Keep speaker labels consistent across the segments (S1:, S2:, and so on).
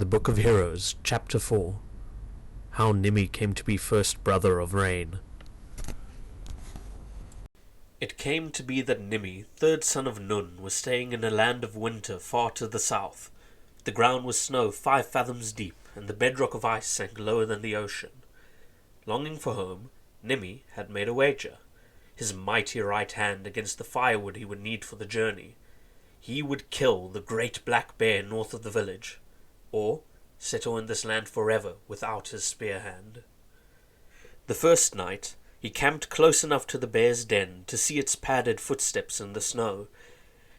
S1: The Book of Heroes, Chapter 4. How Nimi came to be first brother of Rain. It came to be that Nimi, third son of Nun, was staying in a land of winter far to the south. The ground was snow 5 fathoms deep, and the bedrock of ice sank lower than the ocean. Longing for home, Nimi had made a wager, his mighty right hand against the firewood he would need for the journey. He would kill the great black bear north of the village, or settle in this land forever without his spear hand. The first night, he camped close enough to the bear's den to see its padded footsteps in the snow.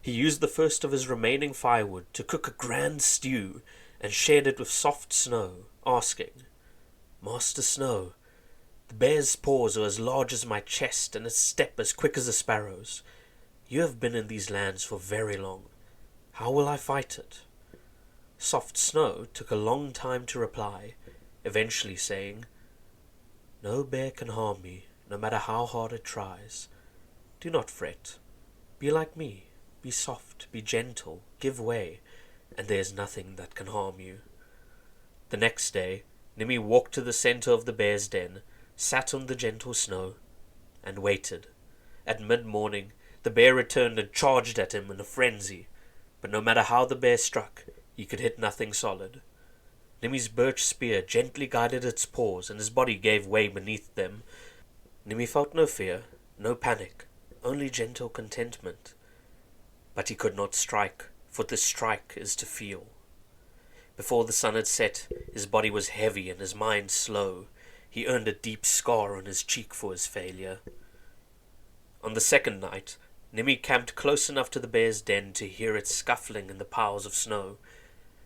S1: He used the first of his remaining firewood to cook a grand stew and shared it with soft Snow, asking, "Master Snow, the bear's paws are as large as my chest and its step as quick as a sparrow's. You have been in these lands for very long. How will I fight it?" Soft Snow took a long time to reply, eventually saying, "No bear can harm me, no matter how hard it tries. Do not fret. Be like me. Be soft, be gentle, give way, and there is nothing that can harm you." The next day, Nimi walked to the center of the bear's den, sat on the gentle snow, and waited. At mid-morning, the bear returned and charged at him in a frenzy, but no matter how the bear struck, he could hit nothing solid. Nimi's birch spear gently guided its paws, and his body gave way beneath them. Nimi felt no fear, no panic, only gentle contentment. But he could not strike, for to strike is to feel. Before the sun had set, his body was heavy and his mind slow. He earned a deep scar on his cheek for his failure. On the second night, Nimi camped close enough to the bear's den to hear it scuffling in the piles of snow.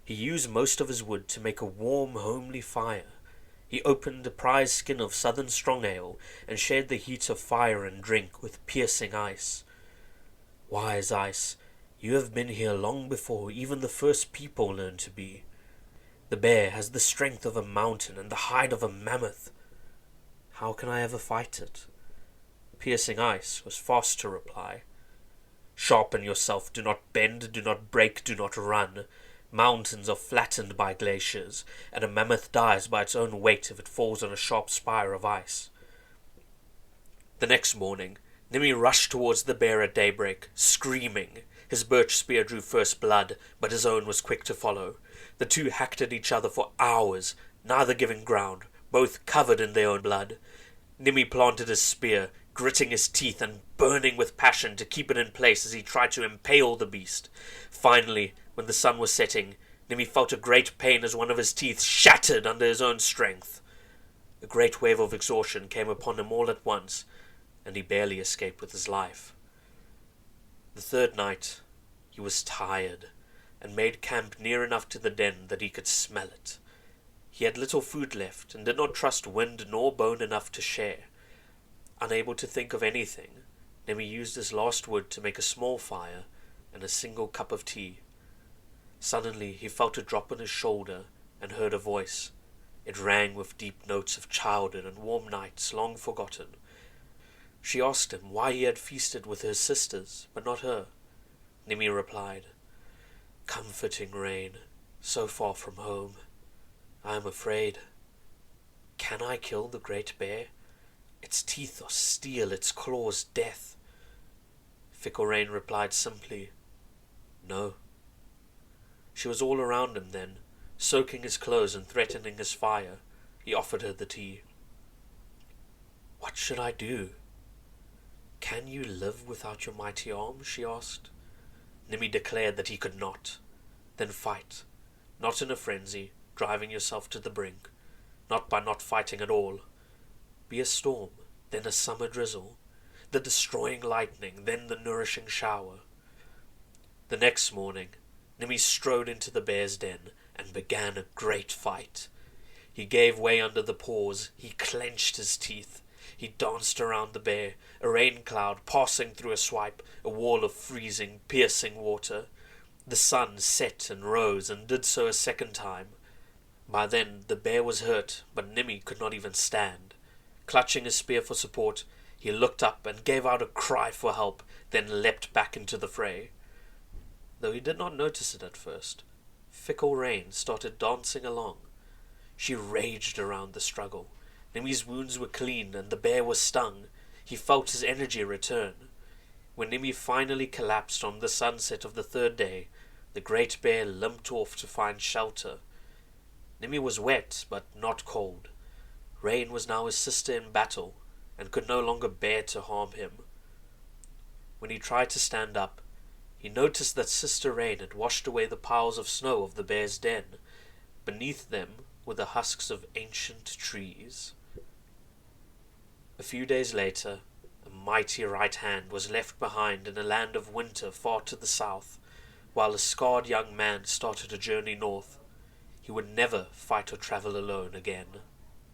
S1: He used most of his wood to make a warm, homely fire. He opened a prize skin of southern strong ale and shared the heat of fire and drink with piercing ice. Wise ice, you have been here long before even the first people learned to be. The bear has the strength of a mountain and the hide of a mammoth. How can I ever fight it? Piercing ice was fast to reply. Sharpen yourself, do not bend, do not break, do not run. Mountains are flattened by glaciers, and a mammoth dies by its own weight if it falls on a sharp spire of ice. The next morning, Nimi rushed towards the bear at daybreak, screaming. His birch spear drew first blood, but his own was quick to follow. The two hacked at each other for hours, neither giving ground, both covered in their own blood. Nimi planted his spear, gritting his teeth and burning with passion to keep it in place as he tried to impale the beast. Finally, when the sun was setting, Nimi felt a great pain as one of his teeth shattered under his own strength. A great wave of exhaustion came upon him all at once, and he barely escaped with his life. The third night, he was tired, and made camp near enough to the den that he could smell it. He had little food left, and did not trust wind nor bone enough to share. Unable to think of anything, Nimi used his last wood to make a small fire and a single cup of tea. Suddenly he felt a drop on his shoulder and heard a voice. It rang with deep notes of childhood and warm nights long forgotten. She asked him why he had feasted with his sisters, but not her. Nimi replied, "Comforting Rain, so far from home. I am afraid. Can I kill the great bear? Its teeth are steel, its claws death." Fickle Rain replied simply, "No." She was all around him then, soaking his clothes and threatening his fire. He offered her the tea. "What should I do?" "Can you live without your mighty arm?" she asked. Nimi declared that he could not. "Then fight, not in a frenzy, driving yourself to the brink, not by not fighting at all. Be a storm, then a summer drizzle, the destroying lightning, then the nourishing shower." The next morning, Nimi strode into the bear's den and began a great fight. He gave way under the paws, he clenched his teeth. He danced around the bear, a rain cloud passing through a swipe, a wall of freezing, piercing water. The sun set and rose and did so a second time. By then the bear was hurt, but Nimi could not even stand. Clutching his spear for support, he looked up and gave out a cry for help, then leapt back into the fray. Though he did not notice it at first, fickle Rain started dancing along. She raged around the struggle. Nimi's wounds were clean and the bear was stung. He felt his energy return. When Nimi finally collapsed on the sunset of the third day, the great bear limped off to find shelter. Nimi was wet, but not cold. Rain was now his sister in battle, and could no longer bear to harm him. When he tried to stand up, he noticed that Sister Rain had washed away the piles of snow of the bear's den. Beneath them were the husks of ancient trees. A few days later, a mighty right hand was left behind in a land of winter far to the south, while a scarred young man started a journey north. He would never fight or travel alone again.